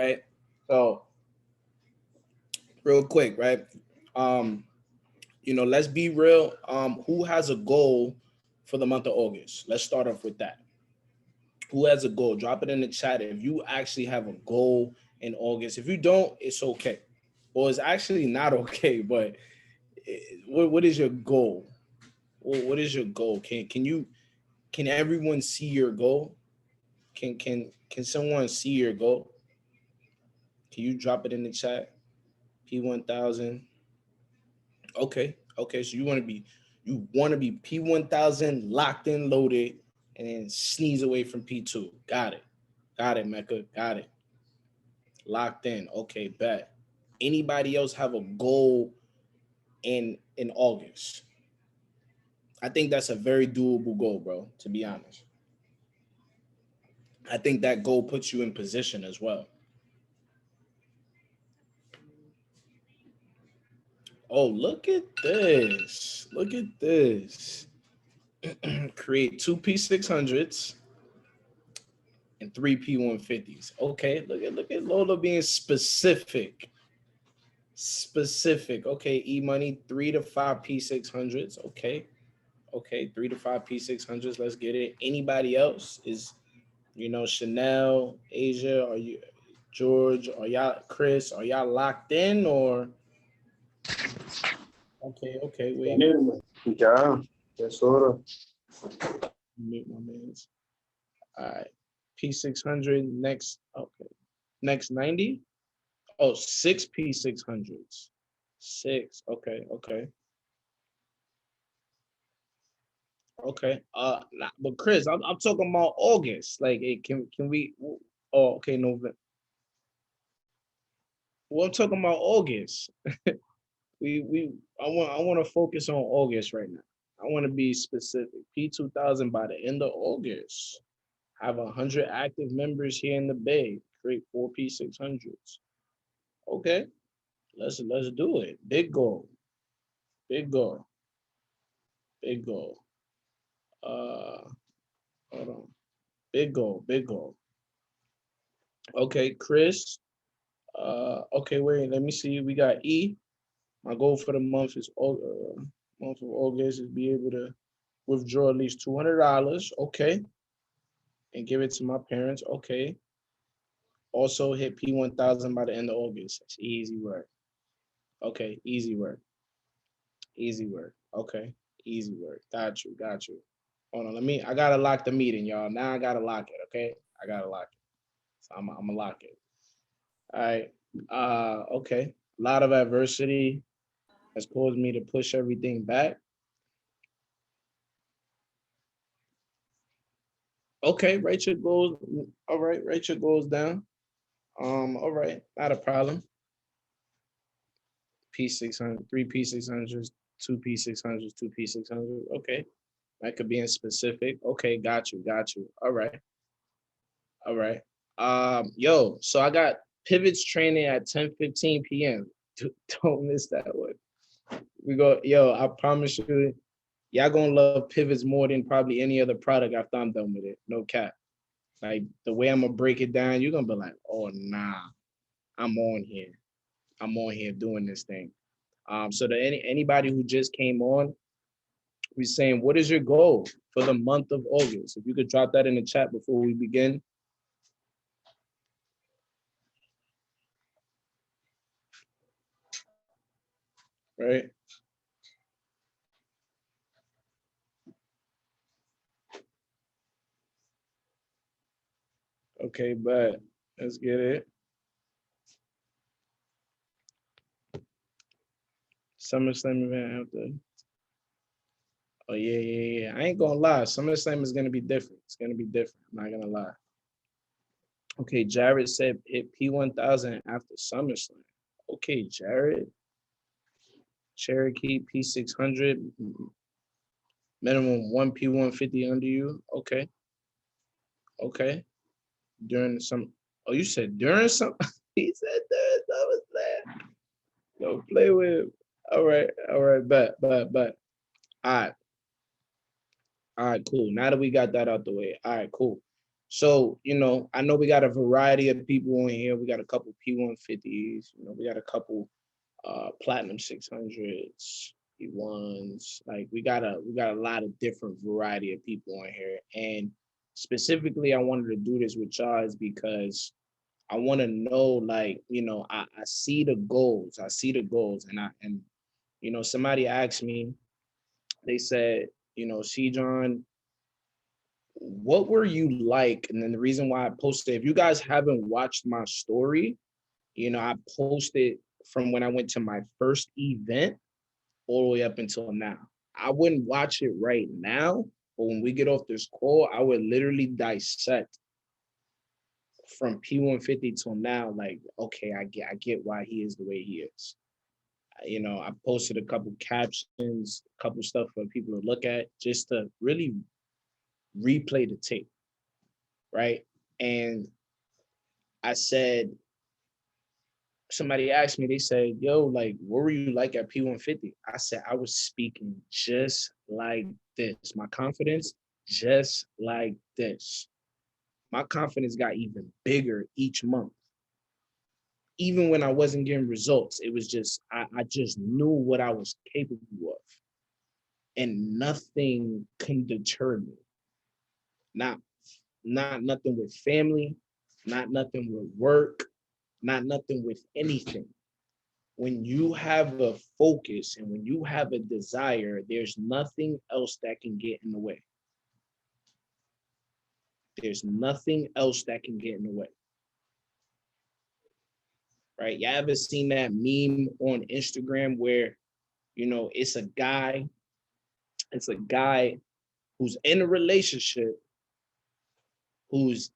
right? So real quick, right? Um, let's be real. Who has a goal for the month of August? Let's start off with that. Who has a goal? Drop it in the chat if you actually have a goal in August. If you don't, it's okay. Well, it's actually not okay, but what is your goal? What is your goal? Can everyone see your goal? Can someone see your goal? Can you drop it in the chat? P1000. Okay. So you want to be P1000 locked in, loaded, and then sneeze away from P2. Got it, Mecca. Got it. Locked in. Okay, bet. Anybody else have a goal in August? I think that's a very doable goal, bro. To be honest, I think that goal puts you in position as well. Oh, look at this. Look at this. Create two P600s and three P150s. Okay, look at Lola being specific. Specific. Okay, E Money, 3 to 5 P600s. Okay, 3 to 5 P600s. Let's get it. Anybody else is, Chanel, Asia, are you, George, are y'all, Chris, are y'all locked in or? Okay, wait. Ya, es hora. Mute my man's. All right. P600 next. Okay. Next 90. Oh, 6 P600s. Six. Okay. Okay. But Chris, I'm talking about August. Like, hey, can we? Oh, okay, November. Well, I'm talking about August. We I want to focus on August right now. I want to be specific. P2000 by the end of August. Have 100 active members here in the Bay. Create 4 P600s. Okay, let's do it. Big goal. Big goal. Big goal. Uh, hold on. Big goal. Big goal. Okay, Chris. Okay, wait. Let me see. We got E. My goal for the month of August is be able to withdraw at least $200. Okay, and give it to my parents. Okay. Also hit P1000 by the end of August. That's easy work. Okay, easy work. Easy work. Okay, easy work. Got you. Hold on, I gotta lock the meeting, y'all. Now I gotta lock it. Okay, I gotta lock it. So I'm gonna lock it. All right. Okay. A lot of adversity has caused me to push everything back. Okay, Rachel goes. All right, Rachel goes down. All right, not a problem. P600, 3 P600s, 2 P600s, 2 P600s. Okay, that could be in specific. Okay, got you. All right. Yo, so I got pivots training at 10:15 p.m. Don't miss that one. We go, yo, I promise you, y'all gonna love pivots more than probably any other product after I'm done with it. No cap. Like the way I'm gonna break it down, you're gonna be like, oh nah, I'm on here. I'm on here doing this thing. So to anybody who just came on, we're saying, what is your goal for the month of August? If you could drop that in the chat before we begin. Right? Okay, but let's get it. SummerSlam event after. Oh yeah. I ain't gonna lie. SummerSlam is gonna be different. It's gonna be different. I'm not gonna lie. Okay, Jared said hit P1000 after SummerSlam. Okay, Jared. Cherokee P600. Minimum 1 P150 under you. Okay. During some. Oh, you said during some. He said during SummerSlam. Don't play with him. All right, but. All right, cool. Now that we got that out the way, all right, cool. So, I know we got a variety of people in here. We got a couple P150s, we got a couple platinum 600s, P1s. Like we got a lot of different variety of people in here. And specifically I wanted to do this with y'all is because I want to know, like, I see the goals. I see the goals. And somebody asked me, they said, C John, what were you like? And then the reason why I posted, if you guys haven't watched my story, I posted from when I went to my first event all the way up until now. I wouldn't watch it right now, but when we get off this call, I would literally dissect from P150 till now. Like, okay, I get why he is the way he is. I posted a couple captions, a couple stuff for people to look at, just to really replay the tape, right? And I said, somebody asked me, they said, yo, like, what were you like at P150? I said, I was speaking just like this. My confidence, just like this. My confidence got even bigger each month. Even when I wasn't getting results, it was just, I just knew what I was capable of. And nothing can deter me. Not nothing with family, not nothing with work, not nothing with anything. When you have a focus and when you have a desire, there's nothing else that can get in the way. There's nothing else that can get in the way. Right? You ever seen that meme on Instagram where, it's a guy who's in a relationship, he's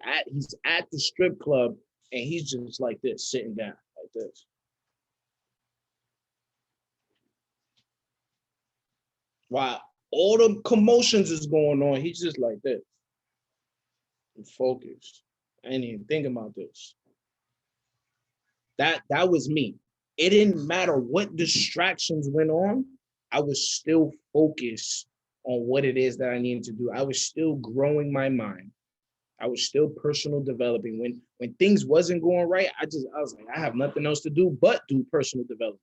at the strip club, and he's just like this, sitting down like this. While all the commotions is going on, he's just like this. And focused. I ain't even thinking about this. That was me. It didn't matter what distractions went on. I was still focused on what it is that I needed to do. I was still growing my mind. I was still personal developing. When things wasn't going right, I was like, I have nothing else to do but do personal development.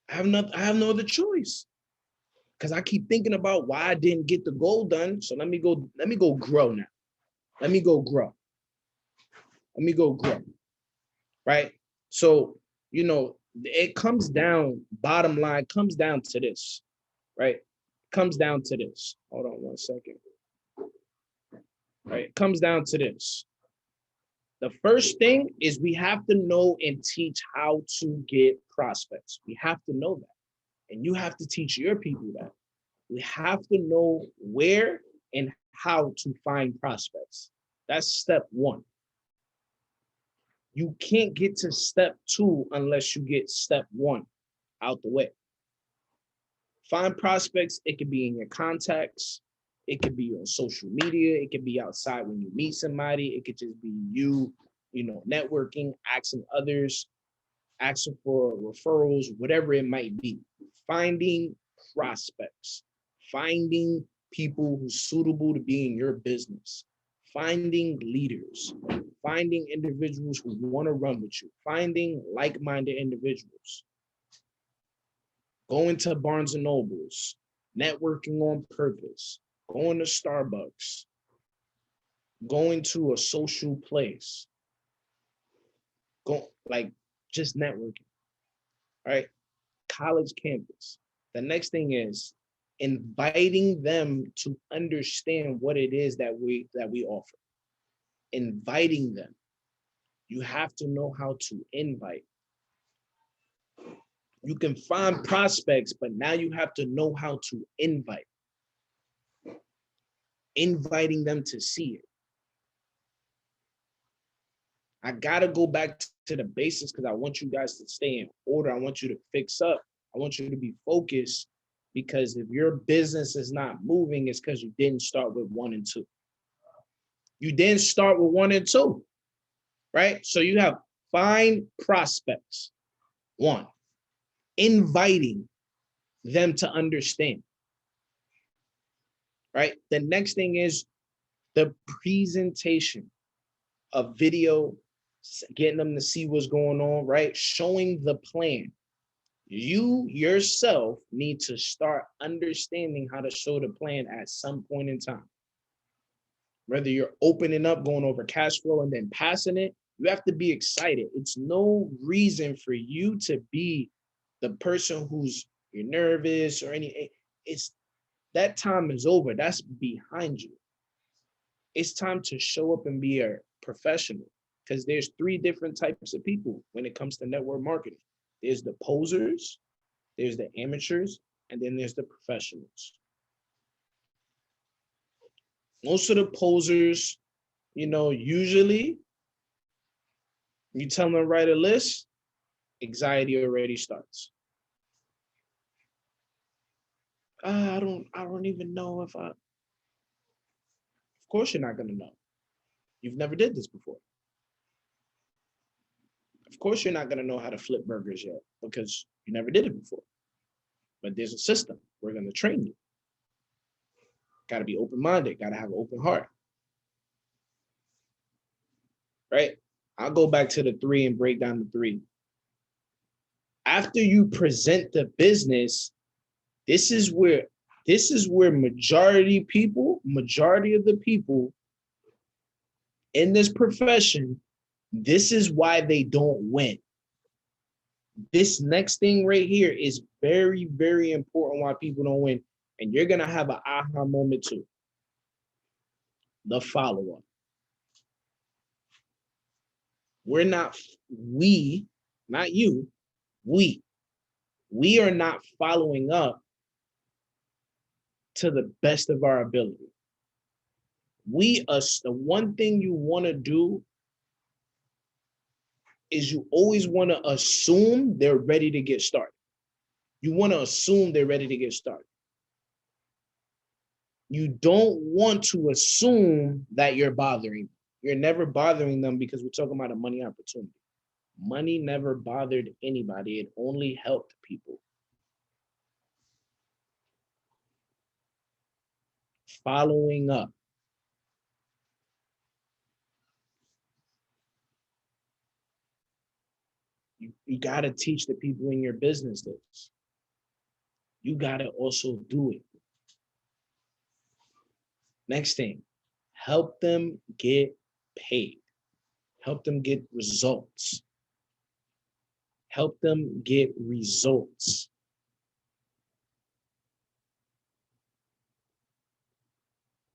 I have no other choice. Because I keep thinking about why I didn't get the goal done. So let me go grow now. Let me go grow. Let me go grow. Right? So, it comes down, bottom line, comes down to this, right? Comes down to this. Hold on one second. Right? It comes down to this. The first thing is we have to know and teach how to get prospects. We have to know that. And you have to teach your people that. We have to know where and how to find prospects. That's step one. You can't get to step two unless you get step one out the way. Find prospects. It could be in your contacts. It could be on social media. It could be outside when you meet somebody. It could just be you, networking, asking others, asking for referrals, whatever it might be. Finding prospects, finding people who's suitable to be in your business, finding leaders, finding individuals who want to run with you, finding like-minded individuals, going to Barnes and Nobles, networking on purpose, going to Starbucks, going to a social place, just networking, right? College campus. The next thing is inviting them to understand what it is that we offer. Inviting them. You have to know how to invite. You can find prospects, but now you have to know how to invite. Inviting them to see it. I gotta go back to the basics because I want you guys to stay in order. I want you to fix up. I want you to be focused, because if your business is not moving, it's because you didn't start with 1 and 2. You didn't start with 1 and 2, right? So you have find prospects. 1, inviting them to understand, right? The next thing is the presentation, a video, getting them to see what's going on, right? Showing the plan. You yourself need to start understanding how to show the plan at some point in time. Whether you're opening up, going over cash flow, and then passing it, you have to be excited. It's no reason for you to be the person who's you're nervous or anything. It's that time is over. That's behind you. It's time to show up and be a professional, because there's three different types of people when it comes to network marketing. There's the posers, there's the amateurs, and then there's the professionals. Most of the posers, usually you tell them to write a list, anxiety already starts. I don't even know if of course you're not gonna know. You've never did this before. Of course you're not gonna know how to flip burgers yet because you never did it before. But there's a system. We're gonna train you. Gotta be open-minded, gotta have an open heart. Right? I'll go back to the three and break down the three. After you present the business, this is where majority of the people in this profession, this is why they don't win. This next thing right here is very, very important why people don't win. And you're gonna have an aha moment too. The follow-up. Not you, we are not following up to the best of our ability. The one thing you want to do is you always want to assume they're ready to get started. You want to assume they're ready to get started. You don't want to assume that you're bothering them. You're never bothering them because we're talking about a money opportunity. Money never bothered anybody. It only helped people. Following up. You got to teach the people in your business this. You got to also do it. Next thing, help them get paid. Help them get results. Help them get results.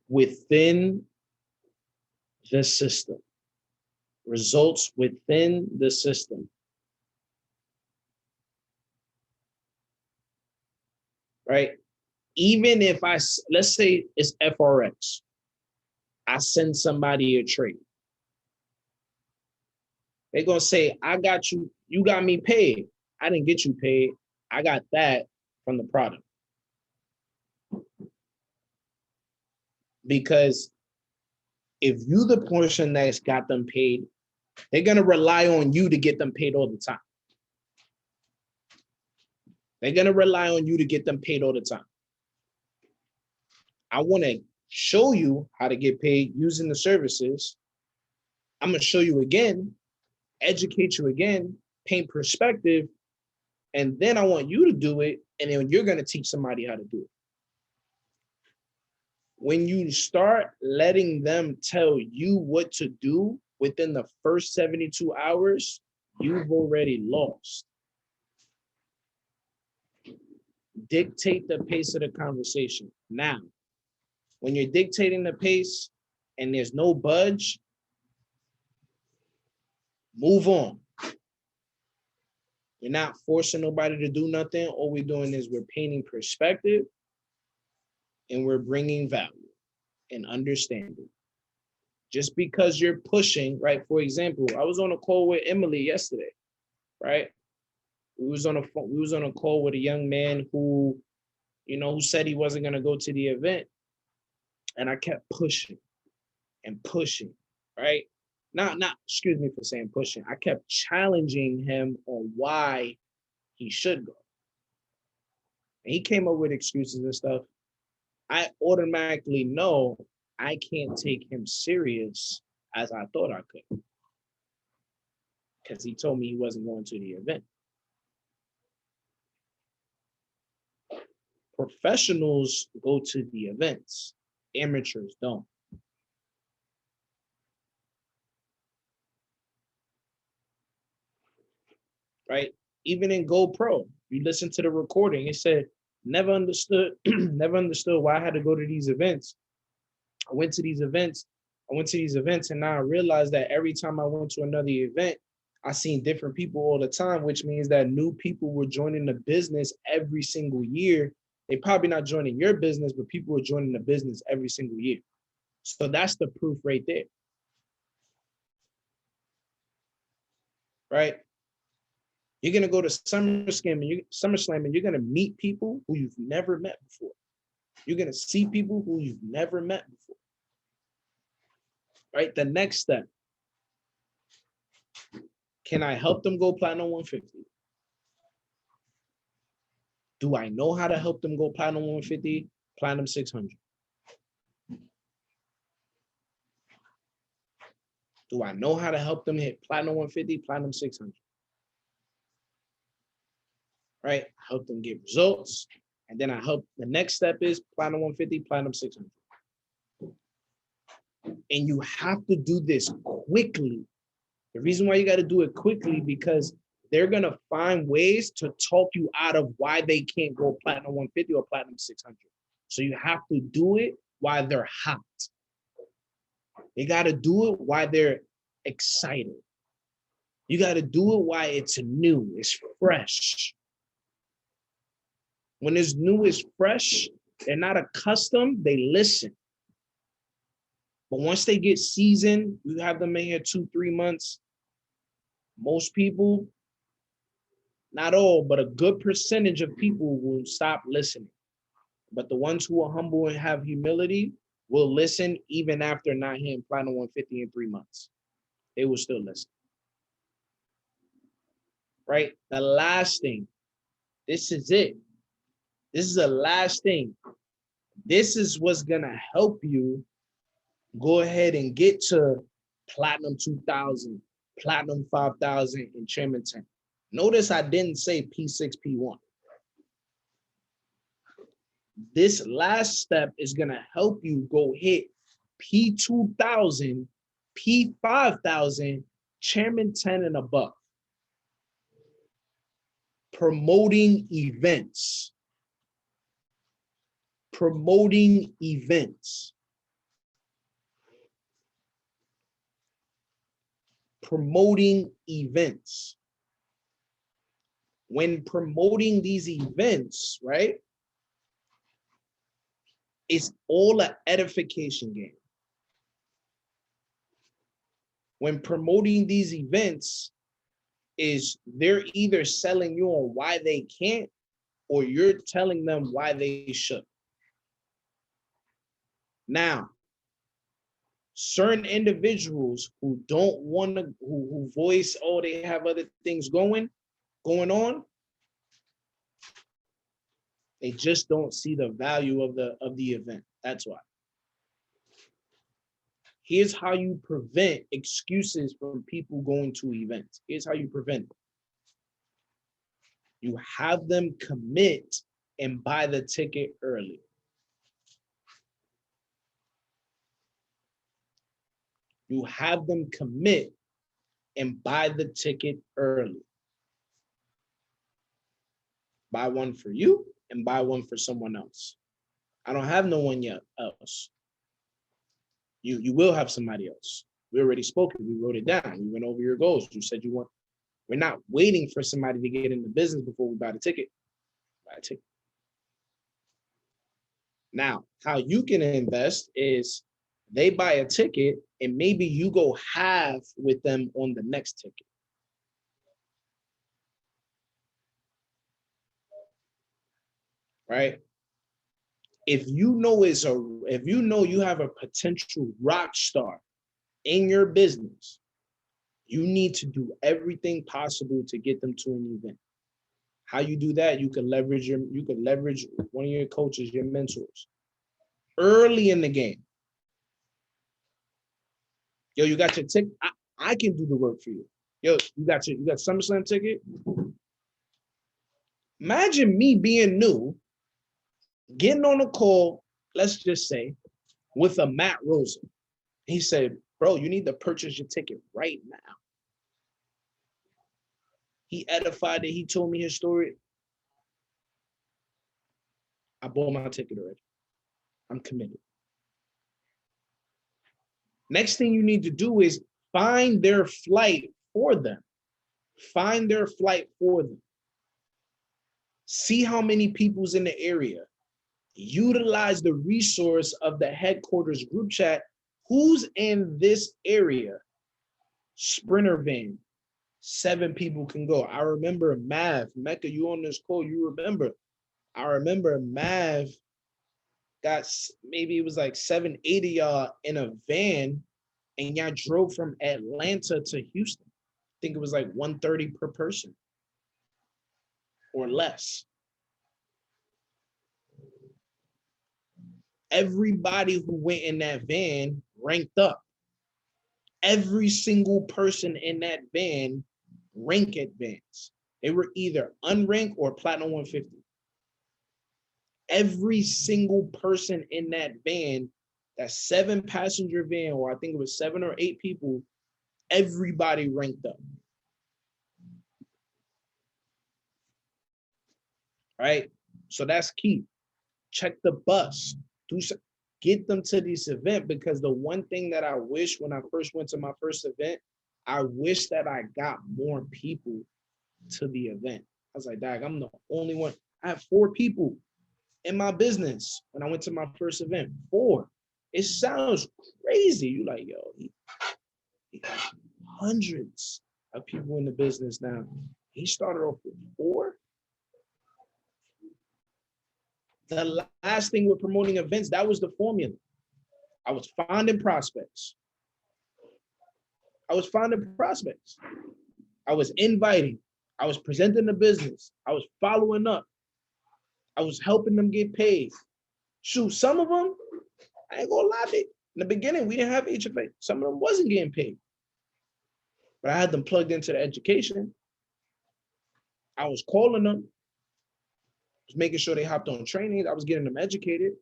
Within the system. Results within the system. Right? Even if let's say it's FRX, I send somebody a trade. They're going to say, I got you, you got me paid. I didn't get you paid. I got that from the product. Because if you the person that's got them paid, they're going to rely on you to get them paid all the time. They're going to rely on you to get them paid all the time. I want to show you how to get paid using the services. I'm going to show you again, educate you again, paint perspective, and then I want you to do it, and then you're going to teach somebody how to do it. When you start letting them tell you what to do within the first 72 hours, you've already lost. Dictate the pace of the conversation. Now, when you're dictating the pace and there's no budge, move on. We're not forcing nobody to do nothing. All we're doing is we're painting perspective and we're bringing value and understanding. Just because you're pushing, right? For example, I was on a call with Emily yesterday, right? We was on a call with a young man who, who said he wasn't going to go to the event. And I kept pushing and pushing, right? Excuse me for saying pushing. I kept challenging him on why he should go. And he came up with excuses and stuff. I automatically know I can't take him serious as I thought I could because he told me he wasn't going to the event. Professionals go to the events, amateurs don't. Right? Even in GoPro, you listen to the recording, it said, never understood, never understood why I had to go to these events. I went to these events, and now I realized that every time I went to another event, I seen different people all the time, which means that new people were joining the business every single year. They probably not joining your business, but people were joining the business every single year. So that's the proof right there. Right? You're gonna go to SummerSlam and you're gonna meet people who you've never met before. You're gonna see people who you've never met before. Right? The next step. Can I help them go platinum 150? Do I know how to help them go platinum 150, platinum 600? Do I know how to help them hit platinum 150, platinum 600? Right? I help them get results. And then I help, the next step is platinum 150, platinum 600. And you have to do this quickly. The reason why you got to do it quickly, because they're going to find ways to talk you out of why they can't go platinum 150 or platinum 600. So you have to do it while they're hot. You got to do it while they're excited. You got to do it while it's new, it's fresh. When it's new, it's fresh, they're not accustomed, they listen. But once they get seasoned, you have them in here 2-3 months, most people, not all, but a good percentage of people will stop listening. But the ones who are humble and have humility will listen even after not hitting platinum 150 in 3 months. They will still listen. Right? The last thing, this is it. This is the last thing. This is what's gonna help you go ahead and get to platinum 2000, platinum 5000, and chairman 10. Notice I didn't say P6, P1. This last step is gonna help you go hit P2000, P5000, chairman 10 and above. Promoting events. Promoting events. Promoting events. When promoting these events, right, it's all an edification game. When promoting these events, is they're either selling you on why they can't, or you're telling them why they should. Now, certain individuals who don't want to, who voice, oh, they have other things going on, they just don't see the value of the event. That's why. Here's how you prevent excuses from people going to events. Here's how you prevent it. You have them commit and buy the ticket early. You have them commit and buy the ticket early. Buy one for you and buy one for someone else. I don't have no one yet else. You will have somebody else. We already spoke it. We wrote it down. We went over your goals. You said you want. We're not waiting for somebody to get in the business before we buy the ticket. Buy a ticket. Now, how you can invest is they buy a ticket and maybe you go half with them on the next ticket. Right? If you know you have a potential rock star in your business, you need to do everything possible to get them to an event. How you do that? You can leverage one of your coaches, your mentors, early in the game. Yo, you got your ticket? I can do the work for you. Yo, you got SummerSlam ticket? Imagine me being new, getting on a call, let's just say, with a Matt Rosa. He said, bro, you need to purchase your ticket right now. He edified it. He told me his story. I bought my ticket already. I'm committed. Next thing you need to do is find their flight for them. Find their flight for them. See how many people's in the area. Utilize the resource of the headquarters group chat. Who's in this area? Sprinter van. 7 people can go. I remember Mav. Mecca, you on this call, you remember. I remember Mav got, maybe it was like 7, 8 of y'all in a van, and y'all drove from Atlanta to Houston. I think it was like $130 per person or less. Everybody who went in that van ranked up. Every single person in that van rank advanced. They were either unranked or platinum 150. Every single person in that van, that 7-passenger van, or I think it was 7 or 8 people, everybody ranked up. Right? So that's key. Check the bus. Get them to this event, because the one thing that I wish when I first went to my first event, I wish that I got more people to the event. I was like, dang, I'm the only one. I have 4 people in my business when I went to my first event. 4. It sounds crazy. You like, yo, he got hundreds of people in the business now. He started off with 4. The last thing with promoting events, that was the formula. I was finding prospects. I was inviting. I was presenting the business. I was following up. I was helping them get paid. Shoot, some of them, I ain't gonna lie, in the beginning, we didn't have HFA. Some of them wasn't getting paid. But I had them plugged into the education. I was calling them. I was making sure they hopped on trainings. I was getting them educated.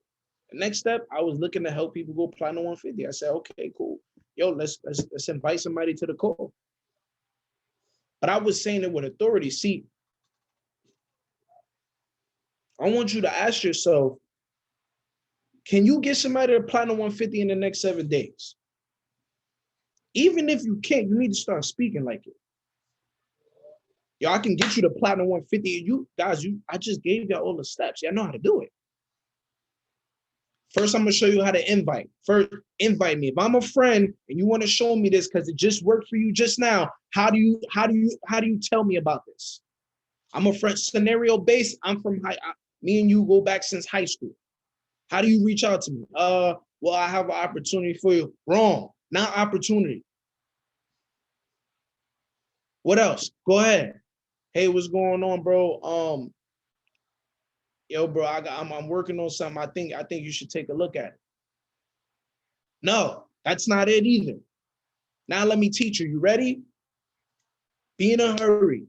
The next step, I was looking to help people go platinum 150. I said, okay, cool. Yo, let's invite somebody to the call. But I was saying it with authority. See, I want you to ask yourself, can you get somebody to platinum 150 in the next 7 days? Even if you can't, you need to start speaking like it. Yo, I can get you to platinum 150. You guys, I just gave y'all all the steps. Y'all know how to do it. First, I'm gonna show you how to invite. First, invite me. If I'm a friend and you want to show me this because it just worked for you just now, how do you tell me about this? I'm a friend, scenario based. I'm from me and you go back since high school. How do you reach out to me? Well, I have an opportunity for you. Wrong, not opportunity. What else? Go ahead. Hey, what's going on, bro? Yo, bro, I'm working on something. I think you should take a look at it. No, that's not it either. Now let me teach you. You ready? Be in a hurry.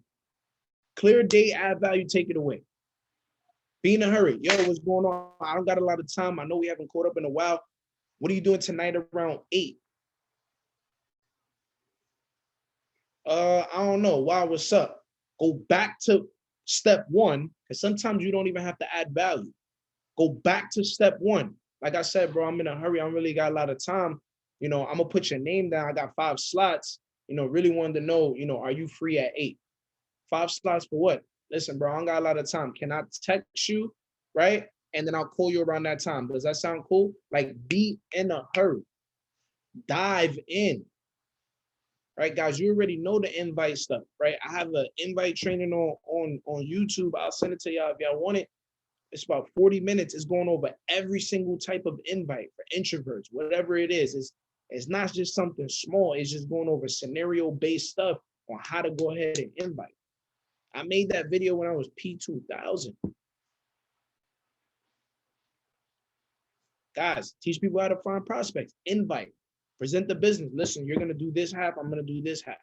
Clear date, add value, take it away. Be in a hurry. Yo, what's going on? I don't got a lot of time. I know we haven't caught up in a while. What are you doing tonight around 8? I don't know. Why? What's up? Go back to step 1, because sometimes you don't even have to add value. Go back to step 1. Like I said, bro, I'm in a hurry. I don't really got a lot of time. I'm going to put your name down. I got 5 slots. Really wanted to know, are you free at 8? 5 slots for what? Listen, bro, I don't got a lot of time. Can I text you, right? And then I'll call you around that time. Does that sound cool? Like, be in a hurry. Dive in. Right, guys, you already know the invite stuff, right? I have an invite training on YouTube. I'll send it to y'all if y'all want it. It's about 40 minutes. It's going over every single type of invite for introverts, whatever it is. It's not just something small. It's just going over scenario-based stuff on how to go ahead and invite. I made that video when I was P2000. Guys, teach people how to find prospects. Invite. Present the business. Listen, you're gonna do this half, I'm gonna do this half.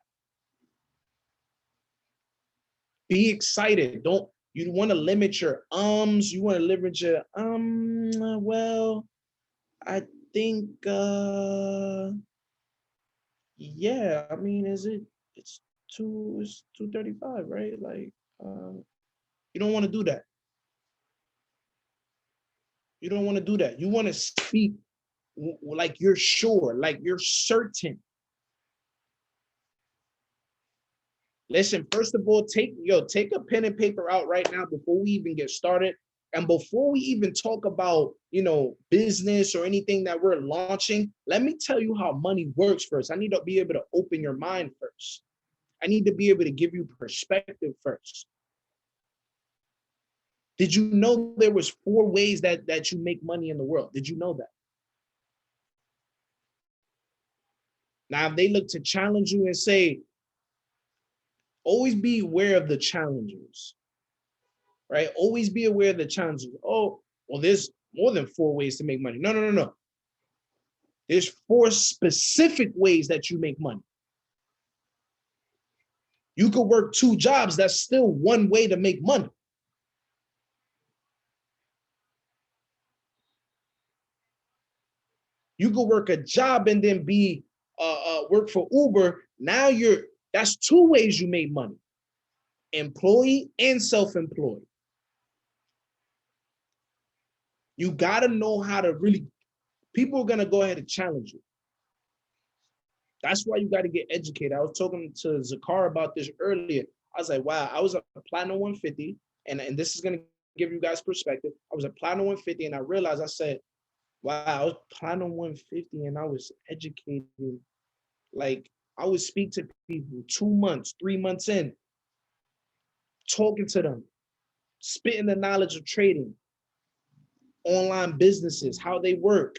Be excited. Don't you want to limit your you want to limit your well, I think yeah, I mean, it's 2:35, right? Like you don't want to do that. You don't want to do that. You want to speak like you're sure, like you're certain. Listen, first of all, take a pen and paper out right now before we even get started. And before we even talk about, business or anything that we're launching, let me tell you how money works first. I need to be able to open your mind first. I need to be able to give you perspective first. Did you know there was 4 ways that you make money in the world? Did you know that? Now, if they look to challenge you and say, always be aware of the challengers, right? Always be aware of the challenges. Oh, well, there's more than 4 ways to make money. No, no, no, no. There's 4 specific ways that you make money. You could work 2 jobs. That's still one way to make money. You could work a job and then be work for Uber. Now that's 2 ways you made money. Employee and self-employed. You got to know how to really, people are going to go ahead and challenge you. That's why you got to get educated. I was talking to Zakar about this earlier. I was like, wow, I was a platinum 150, and this is going to give you guys perspective. I was a platinum 150, and I realized, I said, wow, I was platinum 150, and I was educated. Like, I would speak to people 2 months, 3 months in, talking to them, spitting the knowledge of trading, online businesses, how they work,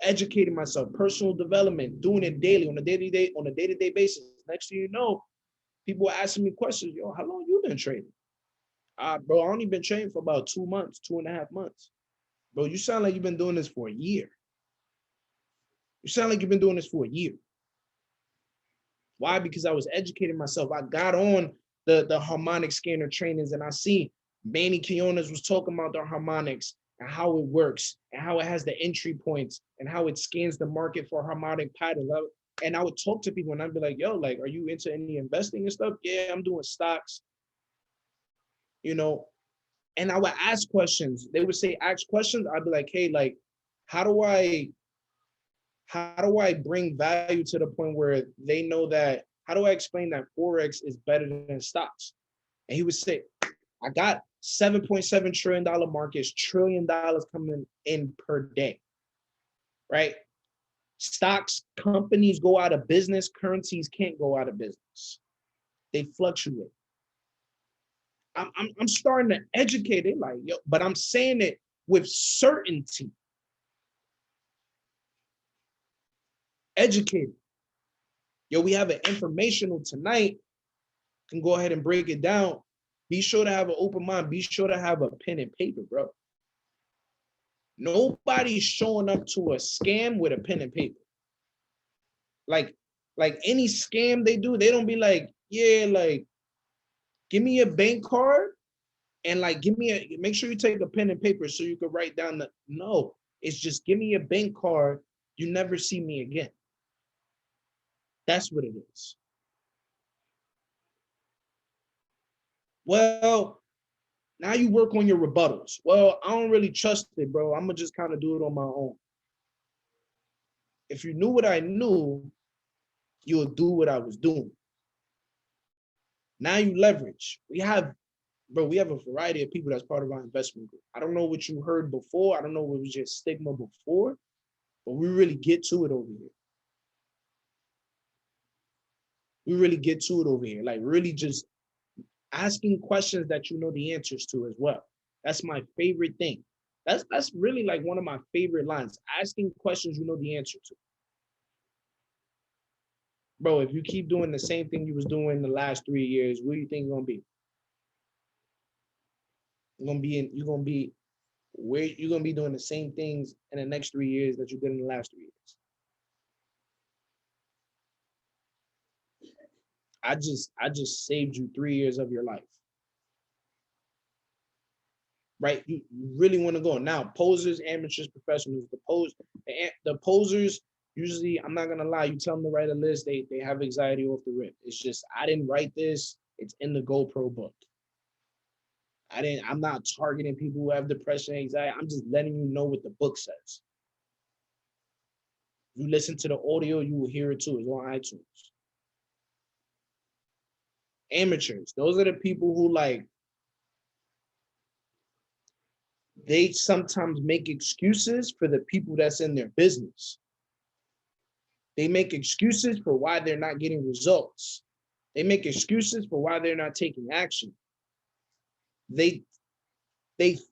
educating myself, personal development, doing it daily on a day-to-day basis. Next thing you know, people are asking me questions. Yo, how long you been trading? Bro, I only been trading for about 2 months, 2.5 months. Bro, you sound like you've been doing this for a year. You sound like you've been doing this for a year. Why? Because I was educating myself. I got on the harmonic scanner trainings, and I see Manny Quiones was talking about the harmonics and how it works and how it has the entry points and how it scans the market for harmonic patterns. And I would talk to people and I'd be like, yo, like, are you into any investing and stuff? Yeah, I'm doing stocks, and I would ask questions. They would say, ask questions. I'd be like, hey, like, how do I bring value to the point where they know that, how do I explain that Forex is better than stocks? And he would say, I got $7.7 trillion markets, $1 trillion coming in per day, right? Stocks, companies go out of business, currencies can't go out of business. They fluctuate. I'm starting to educate it, like, yo, but I'm saying it with certainty. Educated. Yo, we have an informational tonight. Can go ahead and break it down. Be sure to have an open mind. Be sure to have a pen and paper, bro. Nobody's showing up to a scam with a pen and paper. Like any scam they do, they don't be like, yeah, like, give me a bank card and like make sure you take a pen and paper so you can write down no, it's just give me a bank card. You never see me again. That's what it is. Well, now you work on your rebuttals. Well, I don't really trust it, bro. I'm gonna just kind of do it on my own. If you knew what I knew, you'll do what I was doing. Now you leverage. We have a variety of people that's part of our investment group. I don't know what you heard before. I don't know what was just stigma before, but we really get to it over here. We really get to it over here. Like, really just asking questions that you know the answers to as well. That's my favorite thing. That's really like one of my favorite lines. Asking questions you know the answer to. Bro, if you keep doing the same thing you was doing the last 3 years, what do you think you're gonna be? You're gonna be doing the same things in the next 3 years that you did in the last 3 years. I just saved you 3 years of your life. Right? You really want to go. Now, posers, amateurs, professionals, the posers, usually, I'm not gonna lie, you tell them to write a list, they have anxiety off the rip. It's just, I didn't write this, it's in the GoPro book. I'm not targeting people who have depression, anxiety. I'm just letting you know what the book says. You listen to the audio, you will hear it too. It's on iTunes. Amateurs, those are the people who like, they sometimes make excuses for the people that's in their business. They make excuses for why they're not getting results. They make excuses for why they're not taking action. They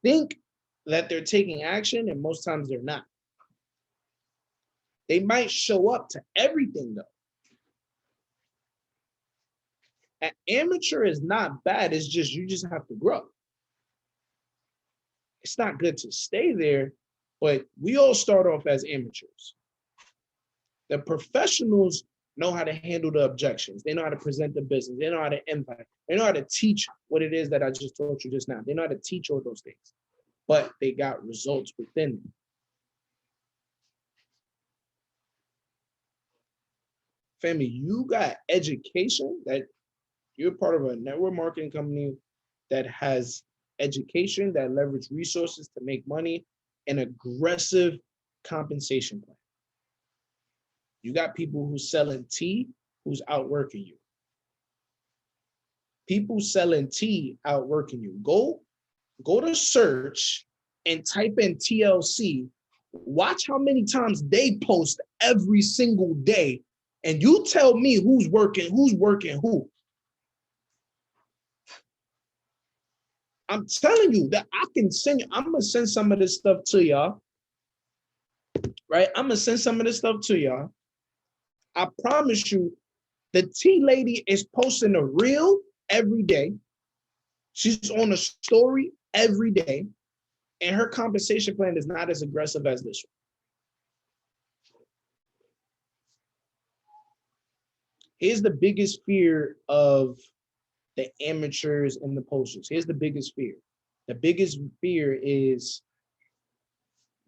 think that they're taking action, and most times they're not. They might show up to everything though. An amateur is not bad, it's just, you just have to grow. It's not good to stay there, but we all start off as amateurs. The professionals know how to handle the objections. They know how to present the business. They know how to impact. They know how to teach what it is that I just taught you just now. They know how to teach all those things, but they got results within them. Family, you got education, that you're part of a network marketing company that has education, that leverage resources to make money, and aggressive compensation plan. You got people who's selling tea, who's outworking you. People selling tea outworking you. Go to search and type in TLC. Watch how many times they post every single day, and you tell me who's working who. I'm telling you that I can send you. I'm gonna send some of this stuff to y'all. Right? I'm gonna send some of this stuff to y'all. I promise you, the tea lady is posting a reel every day. She's on a story every day, and her compensation plan is not as aggressive as this one. Here's the biggest fear of the amateurs and the posters. Here's the biggest fear. The biggest fear is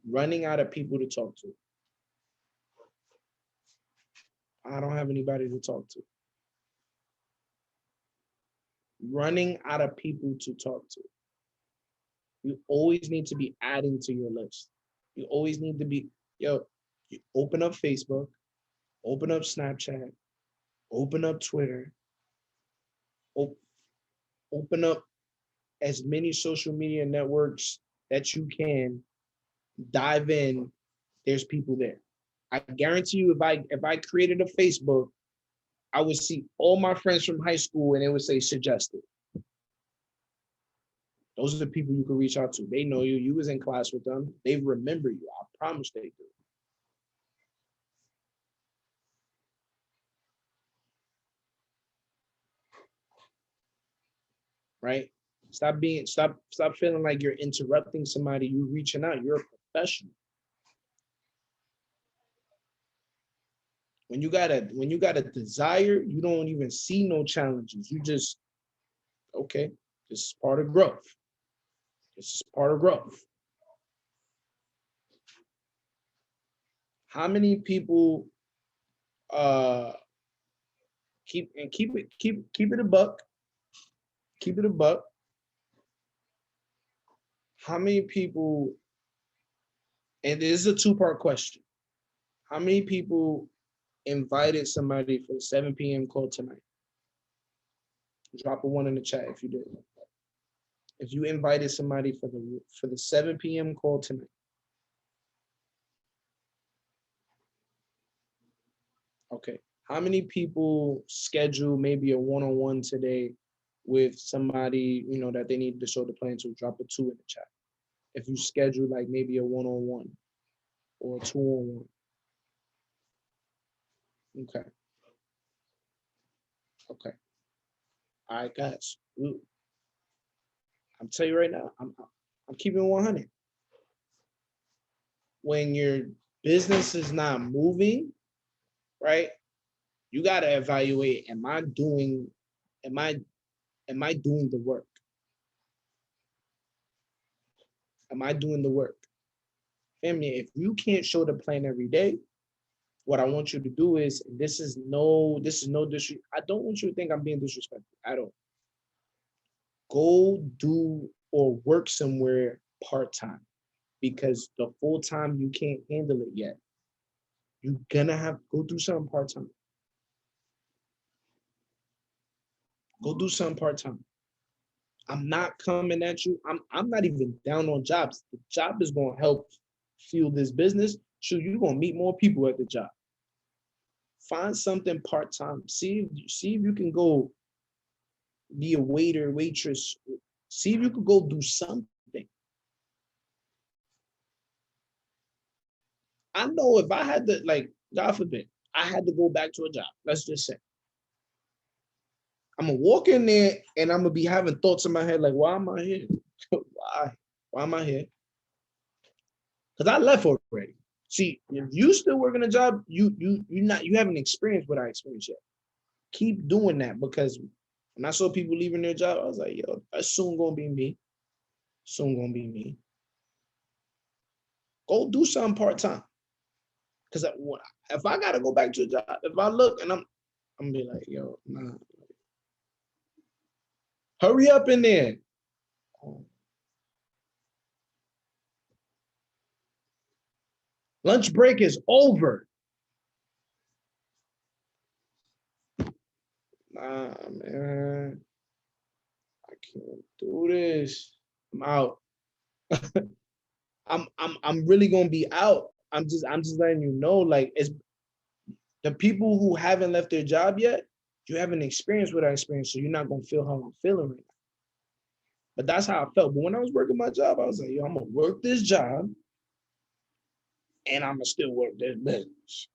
running out of people to talk to. I don't have anybody to talk to. Running out of people to talk to. You always need to be adding to your list. You always need to be, you open up Facebook, open up Snapchat, open up Twitter, open up as many social media networks that you can, dive in, there's people there. I guarantee you, if I created a Facebook, I would see all my friends from high school and it would say suggested. Those are the people you can reach out to. They know you. You was in class with them. They remember you. I promise they do. Right? Stop feeling like you're interrupting somebody. You're reaching out. You're a professional. When you got a desire, you don't even see no challenges. You just, okay, this is part of growth. This is part of growth. How many people keep it a buck? Keep it a buck. How many people, and this is a two-part question. How many people invited somebody for the 7 p.m. call tonight? Drop a 1 in the chat if you did. If you invited somebody for the 7 p.m. call tonight. Okay. How many people schedule maybe a one-on-one today with somebody, that they need to show the plan to? Drop a 2 in the chat. If you schedule like maybe a one-on-one or a 2-on-1. Okay. Okay. All right, guys. I'm telling you right now, I'm keeping 100. When your business is not moving, right? You gotta evaluate, am I doing the work? Am I doing the work? Family, if you can't show the plan every day, what I want you to do is, this is no disrespect. I don't want you to think I'm being disrespectful at all. Go do or work somewhere part-time, because the full-time you can't handle it yet. You're gonna have to go do something part-time. Go do something part-time. I'm not coming at you. I'm not even down on jobs. The job is gonna help fuel this business. So you're gonna meet more people at the job. Find something part-time. See if you can go be a waiter, waitress. See if you could go do something. I know if I had to, like, God forbid, I had to go back to a job. Let's just say. I'm gonna walk in there and I'm gonna be having thoughts in my head like, why am I here? Why? Why am I here? Because I left already. See, if you still working a job, you haven't experienced what I experienced yet. Keep doing that, because when I saw people leaving their job, I was like, yo, that's soon gonna be me. Soon gonna be me. Go do something part-time. Because if I gotta go back to a job, if I look and I'm gonna be like, yo, nah. Hurry up in there. Lunch break is over. Nah, man. I can't do this. I'm out. I'm really gonna be out. I'm just letting you know, like, it's the people who haven't left their job yet, you haven't experienced what I experienced, so you're not gonna feel how I'm feeling right now. But that's how I felt. But when I was working my job, I was like, yo, I'm gonna work this job and I'm gonna still work this business.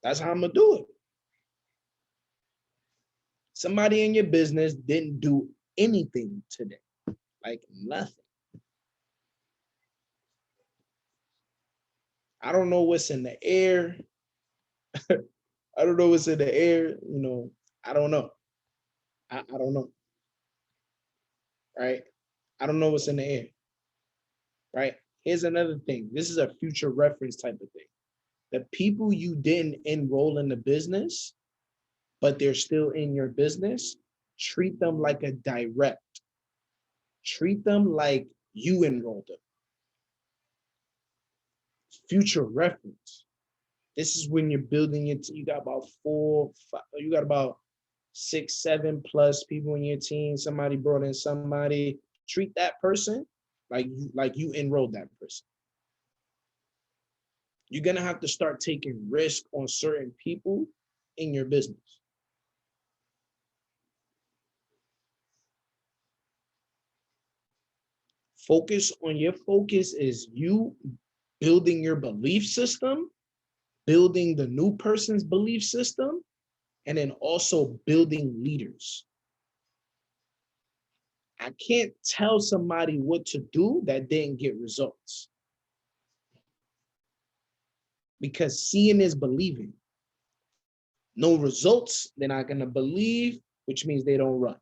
That's how I'm gonna do it. Somebody in your business didn't do anything today, like nothing. I don't know what's in the air. I don't know what's in the air. I don't know. I don't know. Right? I don't know what's in the air. Right? Here's another thing. This is a future reference type of thing. The people you didn't enroll in the business, but they're still in your business, treat them like a direct. Treat them like you enrolled them. Future reference. This is when you're building it. You got about 4, 5, you got about 6, 7 plus people in your team. Somebody brought in somebody. Treat that person like you enrolled that person. You're gonna have to start taking risk on certain people in your business. Your focus is you building your belief system, building the new person's belief system, and then also building leaders. I can't tell somebody what to do that didn't get results. Because seeing is believing. No results, they're not going to believe, which means they don't run.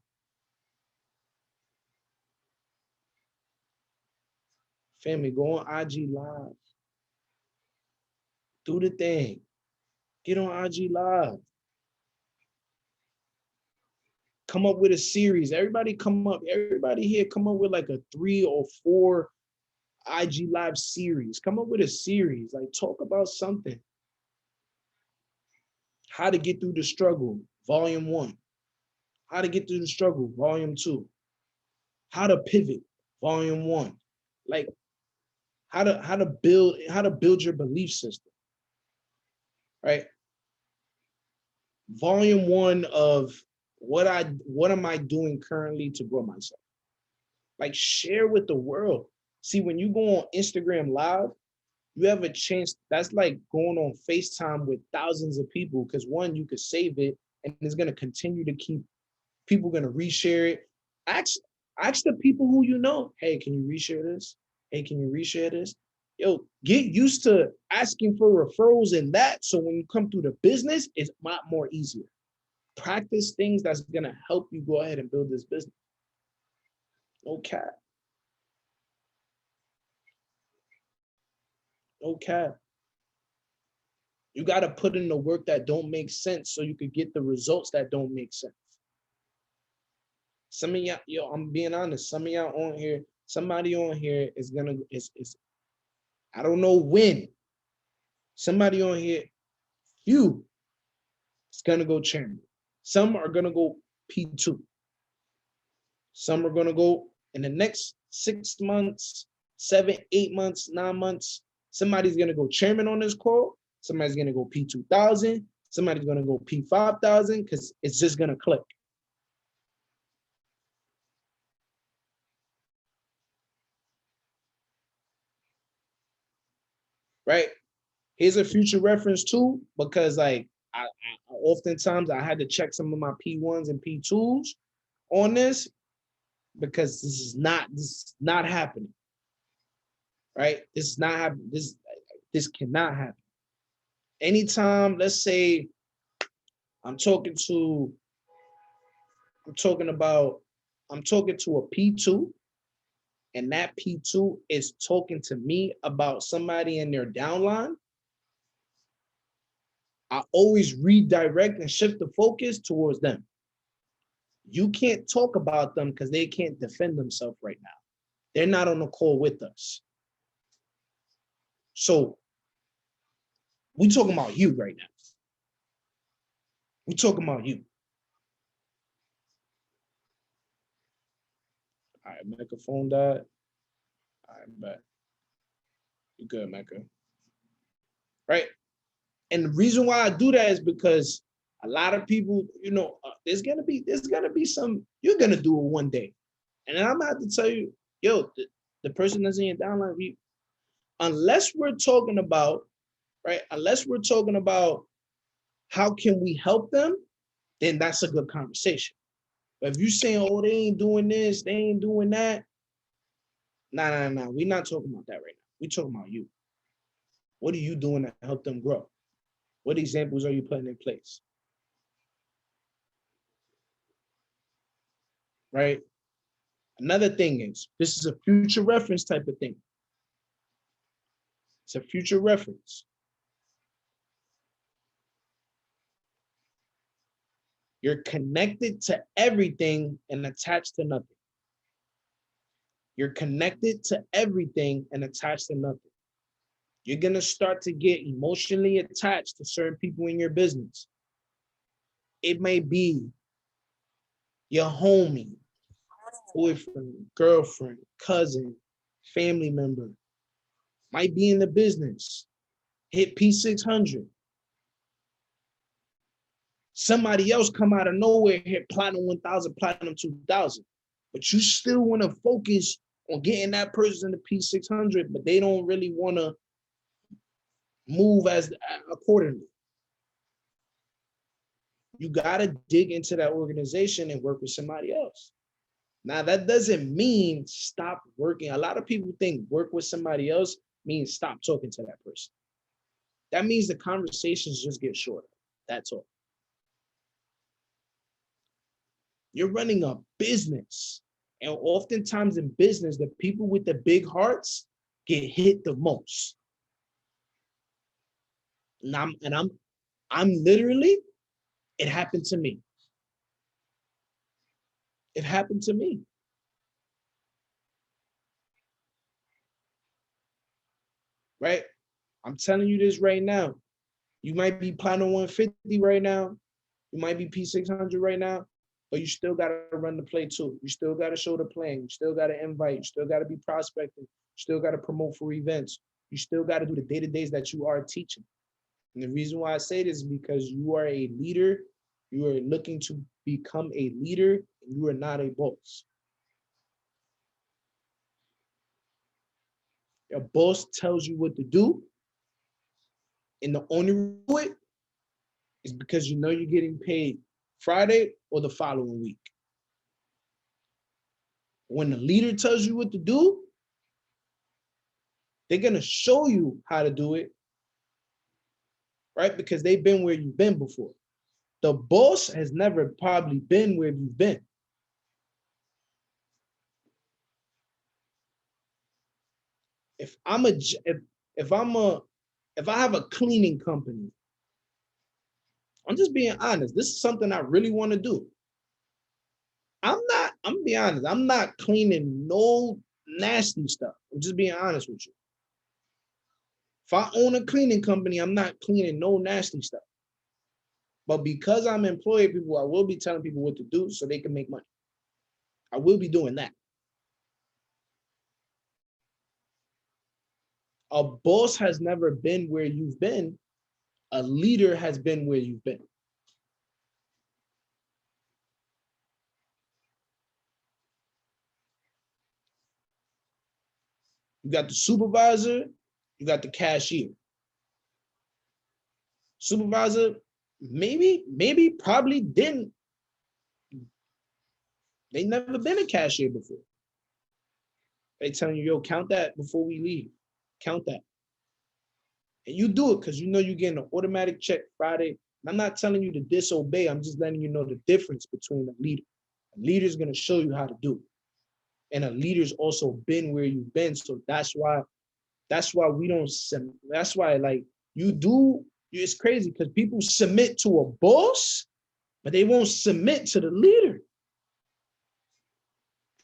Family, go on IG Live. Do the thing. Get on IG Live. Come up with a series. Everybody here come up with like a 3 or 4 IG Live series. Come up with a series. Like, talk about something. How to get through the struggle, volume 1. How to get through the struggle, volume 2. How to pivot, volume 1. Like, how to build your belief system. Right? Volume 1 of what am I doing currently to grow myself? Like, share with the world. See, when you go on Instagram Live, you have a chance. That's like going on FaceTime with thousands of people, because one, you could save it and it's going to continue to keep people going to reshare it. Ask the people who you know, hey, can you reshare this? Hey, can you reshare this? Yo, get used to asking for referrals and that. So when you come through the business, it's a lot more easier. Practice things that's gonna help you go ahead and build this business. Okay. Okay. You got to put in the work that don't make sense so you could get the results that don't make sense. Some of y'all, yo, I'm being honest. Some of y'all on here, somebody on here is gonna is I don't know when. Somebody on here, few, is gonna go chairman. Some are gonna go P2. Some are gonna go in the next 6 months, 7, 8 months, 9 months. Somebody's gonna go chairman on this call. Somebody's gonna go P2000. Somebody's gonna go P5000 because it's just gonna click. Right? Here's a future reference too, because like I oftentimes I had to check some of my P1s and P2s on this because this is not happening. Right? This is not happening. This cannot happen. Anytime, let's say I'm talking to a P2, and that P2 is talking to me about somebody in their downline, I always redirect and shift the focus towards them. You can't talk about them because they can't defend themselves right now. They're not on the call with us. So we talking about you right now. We talking about you. All right, Mecca phone died. All right, bet. You good, Mecca. Right? And the reason why I do that is because a lot of people, there's gonna be some, you're gonna do it one day. And then I'm gonna have to tell you, yo, the person that's in your downline, unless we're talking about, right? Unless we're talking about how can we help them, then that's a good conversation. But if you're saying, oh, they ain't doing this, they ain't doing that, nah. We're not talking about that right now. We're talking about you. What are you doing to help them grow? What examples are you putting in place? Right? Another thing is, this is a future reference type of thing. It's a future reference. You're connected to everything and attached to nothing. You're connected to everything and attached to nothing. You're going to start to get emotionally attached to certain people in your business. It may be your homie, boyfriend, girlfriend, cousin, family member, might be in the business, hit P600. Somebody else come out of nowhere, hit platinum 1000, platinum 2000. But you still want to focus on getting that person to P600, but they don't really want to move as accordingly. You got to dig into that organization and work with somebody else. Now, that doesn't mean stop working. A lot of people think work with somebody else means stop talking to that person. That means the conversations just get shorter. That's all. You're running a business. And oftentimes in business, the people with the big hearts get hit the most. And I'm literally, it happened to me. It happened to me. Right? I'm telling you this right now. You might be platinum 150 right now. You might be P600 right now, but you still got to run the play too. You still got to show the plan. You still got to invite. You still got to be prospecting. You still got to promote for events. You still got to do the day-to-days that you are teaching. And the reason why I say this is because you are a leader. You are looking to become a leader, and you are not a boss. Your boss tells you what to do, and the only reason you do it is because you know you're getting paid Friday or the following week. When the leader tells you what to do, They're gonna show you how to do it, right? Because they've been where you've been before. The boss has never probably been where you've been. If I'm a if I'm a if I have a cleaning company, I'm just being honest. This is something I really want to do. I'm gonna be honest, I'm not cleaning no nasty stuff. I'm just being honest with you. If I own a cleaning company, I'm not cleaning no nasty stuff. But because I'm employing people, I will be telling people what to do so they can make money. I will be doing that. A boss has never been where you've been. A leader has been where you've been. You got the supervisor, you got the cashier. Supervisor, maybe, probably didn't. They never been a cashier before. They telling you, yo, count that before we leave. Count that. And you do it because you know you're getting an automatic check Friday. And I'm not telling you to disobey. I'm just letting you know the difference between a leader. A leader's going to show you how to do it. And a leader's also been where you've been. So that's why we don't, that's why like you do, it's crazy because people submit to a boss, but they won't submit to the leader.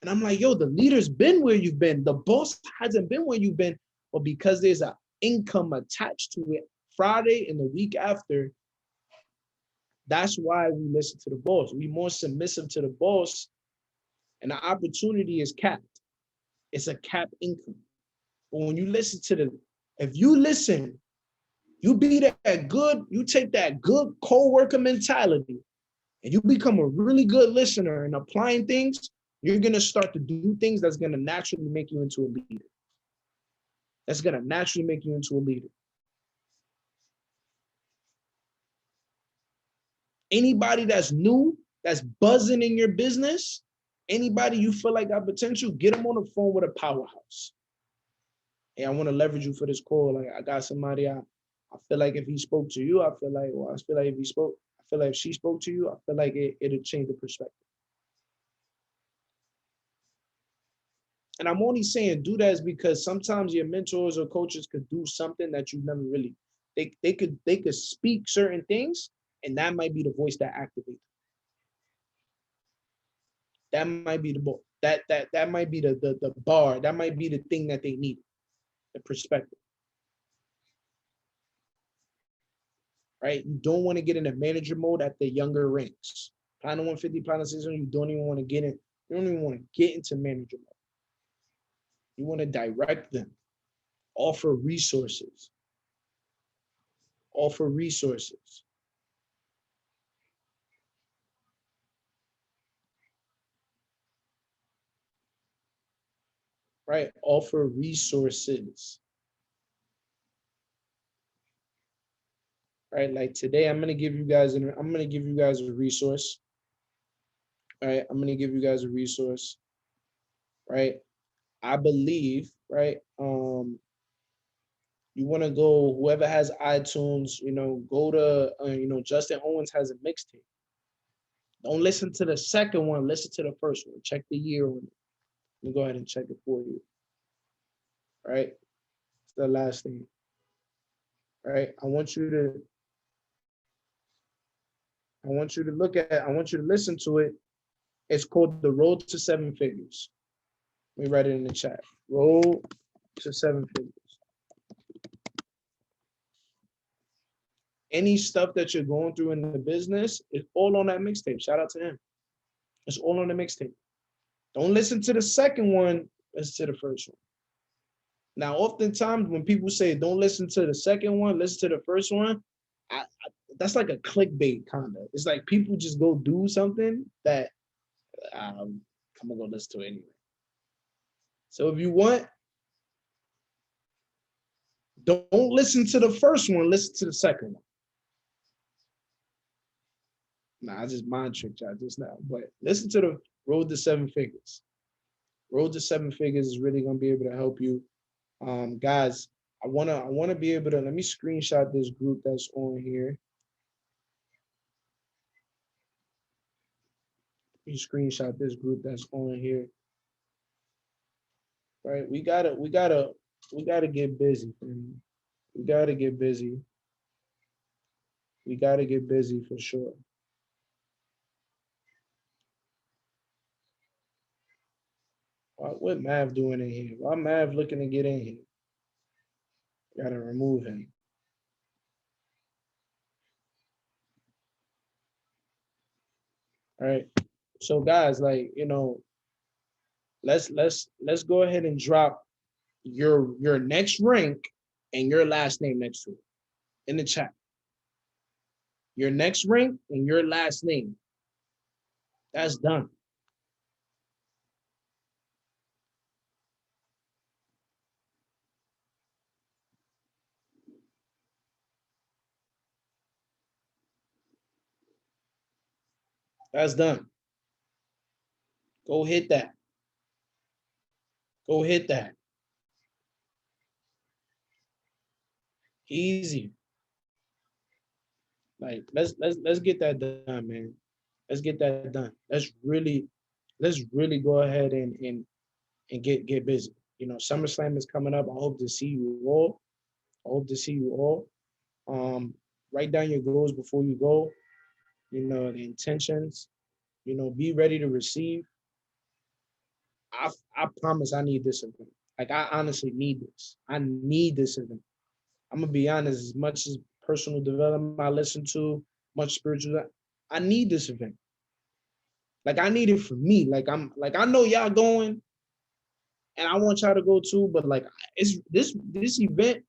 And I'm like, yo, the leader's been where you've been. The boss hasn't been where you've been, but because there's an income attached to it Friday and the week after, that's why we listen to the boss. We're more submissive to the boss, and the opportunity is capped. It's a capped income. But when you listen to if you listen, you be that good, you take that good co-worker mentality, and you become a really good listener and applying things, you're going to start to do things that's going to naturally make you into a leader. That's going to naturally make you into a leader. Anybody that's new, that's buzzing in your business, anybody you feel like got potential, get them on the phone with a powerhouse. Hey, I want to leverage you for this call. Like I got somebody, I feel like if he spoke to you, I feel like if she spoke to you, I feel like it'll change the perspective. And I'm only saying do that is because sometimes your mentors or coaches could do something that you never really, they could speak certain things, and that might be the voice that activates. That might be the that might be the bar. That might be the thing that they need, the perspective. Right? You don't want to get in a manager mode at the younger ranks. Platinum 150, Platinum 600, you don't even want to get in. You don't even want to get into manager mode. You want to direct them, offer resources. Offer resources. Right? Offer resources. Right? Like today, I'm gonna give you guys a resource. All right, I'm gonna give you guys a resource. Right? I believe, right? You want to go, whoever has iTunes, go to, Justin Owens has a mixtape. Don't listen to the second one, listen to the first one. Check the year on it. Let me go ahead and check it for you. All right? It's the last thing. All right? I want you to listen to it. It's called The Road to Seven Figures. Let me write it in the chat. Road to Seven Figures. Any stuff that you're going through in the business is all on that mixtape. Shout out to him. It's all on the mixtape. Don't listen to the second one, listen to the first one. Now, oftentimes when people say don't listen to the second one, listen to the first one, that's like a clickbait kind of. It's like people just go do something that I'm gonna go listen to it anyway. So if you want, don't listen to the first one, listen to the second one. Nah, I just mind tricked y'all just now. But listen to the Road to Seven Figures. Road to Seven Figures is really gonna be able to help you Guys, I wanna be able to, let me screenshot this group that's on here. Let me screenshot this group that's on here. Right? We gotta get busy, man. We gotta get busy. We gotta get busy for sure. What Mav doing in here? Why Mav looking to get in here? Gotta remove him. All right. So guys, like, let's go ahead and drop your next rank and your last name next to it in the chat. Your next rank and your last name. That's done. That's done. Go hit that. Go hit that. Easy. Like let's get that done, man. Let's get that done. Let's really go ahead and get busy. SummerSlam is coming up. I hope to see you all. I hope to see you all. Write down your goals before you go. The intentions. Be ready to receive. I promise I need this event. Like I honestly need this. I need this event. I'm gonna be honest. As much as personal development I listen to, much spiritual, I need this event. Like I need it for me. Like I know y'all going, and I want y'all to go too. But like it's this event.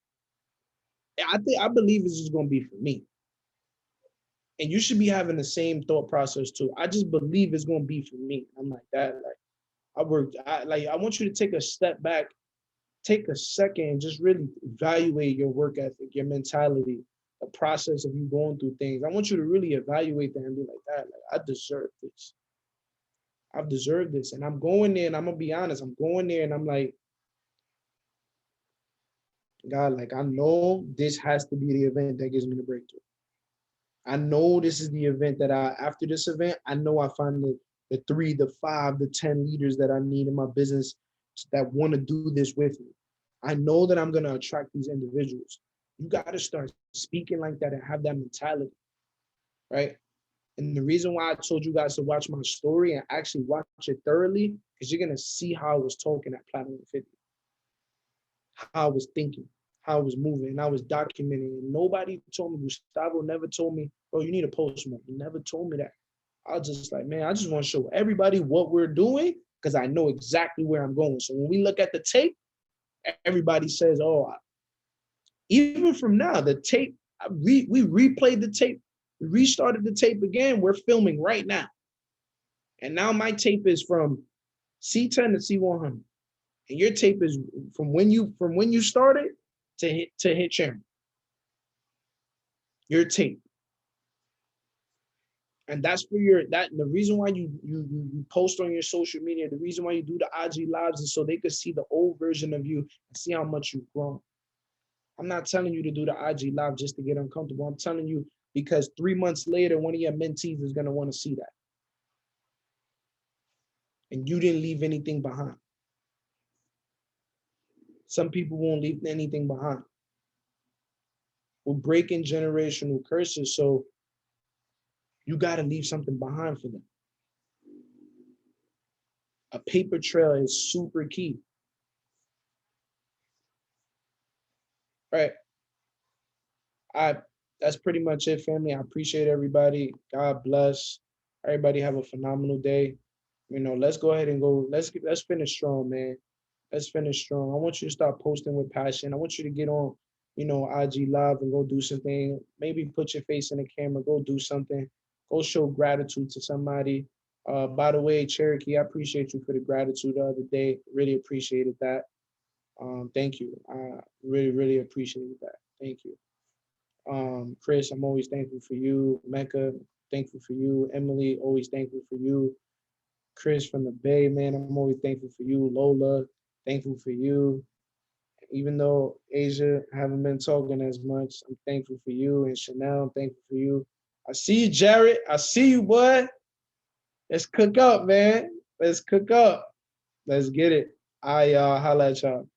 I believe it's just gonna be for me. And you should be having the same thought process too. I just believe it's gonna be for me. I'm like that. Like I want you to take a step back, take a second, and just really evaluate your work ethic, your mentality, the process of you going through things. I want you to really evaluate that and be like that. Like I deserve this. I've deserved this. And I'm going there and I'm gonna be honest, I'm going there and I'm like, God, like I know this has to be the event that gives me the breakthrough. I know this is the event that after this event, I know I find the 3, the 5, the 10 leaders that I need in my business that want to do this with me. I know that I'm going to attract these individuals. You got to start speaking like that and have that mentality, right? And the reason why I told you guys to watch my story and actually watch it thoroughly, because you're going to see how I was talking at Platinum 50, how I was thinking, how I was moving, and I was documenting. And nobody told me, Gustavo never told me, bro, you need to post more. He never told me that. I was just like, man, I just want to show everybody what we're doing because I know exactly where I'm going. So when we look at the tape, everybody says, oh, even from now, the tape, we replayed the tape, we restarted the tape again. We're filming right now. And now my tape is from C10 to C100. And your tape is from when you started to hit Sharon. Your tape. And that's for the reason why you post on your social media, the reason why you do the IG lives is so they could see the old version of you and see how much you've grown. I'm not telling you to do the IG live just to get uncomfortable. I'm telling you because 3 months later, one of your mentees is gonna want to see that. And you didn't leave anything behind. Some people won't leave anything behind. We're breaking generational curses, so you got to leave something behind for them. A paper trail is super key. Right. That's pretty much it, family. I appreciate everybody. God bless. Everybody have a phenomenal day. Let's go ahead and go. Let's finish strong, man. Let's finish strong. I want you to start posting with passion. I want you to get on, IG Live and go do something. Maybe put your face in the camera. Go do something. Go show gratitude to somebody. By the way, Cherokee, I appreciate you for the gratitude the other day. Really appreciated that. Thank you. I really, really appreciated that. Thank you. Chris, I'm always thankful for you. Mecca, thankful for you. Emily, always thankful for you. Chris from the Bay, man, I'm always thankful for you. Lola, thankful for you. Even though Asia haven't been talking as much, I'm thankful for you, and Chanel, I'm thankful for you. I see you, Jared. I see you, boy. Let's cook up, man. Let's cook up. Let's get it. All right, y'all. Holla at y'all.